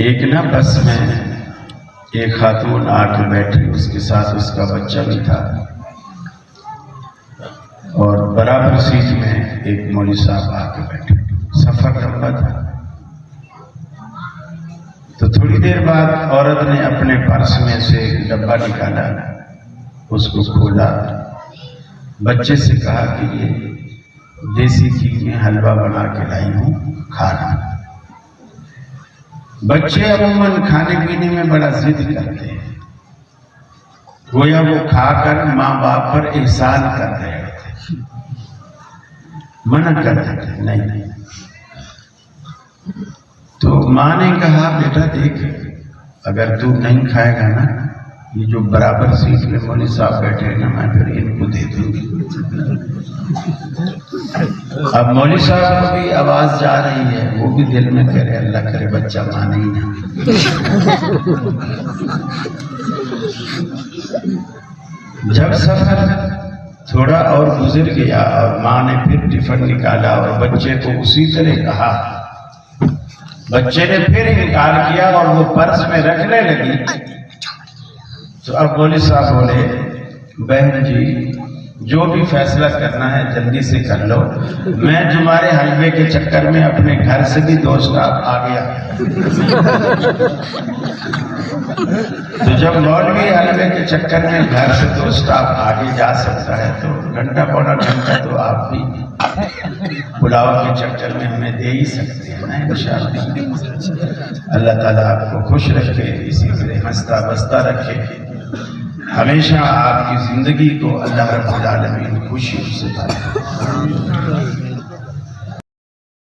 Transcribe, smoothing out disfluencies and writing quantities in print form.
ایک نا بس میں ایک خاتون آ کے بیٹھی، اس کے ساتھ اس کا بچہ بھی تھا، اور برابر سیٹ میں ایک مولوی صاحب آ کے بیٹھے۔ سفر لمبا تھا، تو تھوڑی دیر بعد عورت نے اپنے پرس میں سے ایک ڈبہ نکالا، اس کو کھولا، بچے سے کہا کہ یہ دیسی گھی میں حلوہ بنا کے لائی ہوں، کھانا۔ بچے عموماً کھانے پینے میں بڑا ضد کرتے ہیں، گویا وہ کھا کر ماں باپ پر احسان کر رہے ہوتے، منع کر دیتے نہیں۔ تو ماں نے کہا بیٹا دیکھ، اگر تو نہیں کھائے گا نا، یہ جو برابر سیٹ میں مولوی صاحب بیٹھے ہیں نا، میں پھر ان کو دے دوں گی۔ اب مولوی صاحب کو بھی آواز جا رہی ہے، وہ بھی دل میں کہہ رہے اللہ کرے بچہ مانے ہی نہ۔ جب سفر تھوڑا اور گزر گیا اور ماں نے پھر ٹفن نکالا اور بچے کو اسی طرح کہا، بچے نے پھر انکار کیا اور وہ پرس میں رکھنے لگی، تو اب مولوی صاحب بولے بہن جی جو بھی فیصلہ کرنا ہے جلدی سے کر لو، میں تمہارے حلوے کے چکر میں اپنے گھر سے بھی 2 سٹاپ آ گیا۔ تو جب مولوی حلوے کے چکر میں گھر سے 2 سٹاپ آگے جا سکتا ہے تو گھنٹہ پونا گھنٹہ تو آپ بھی پلاؤ کے چکر میں ہمیں دے ہی سکتے ہیں نا انشاءاللہ۔ اللہ تعالیٰ آپ کو خوش رکھے، اسی طرح ہنستا بستا رکھے، ہمیشہ آپ کی زندگی کو اللہ رب العالمین خوشی سے بھرے۔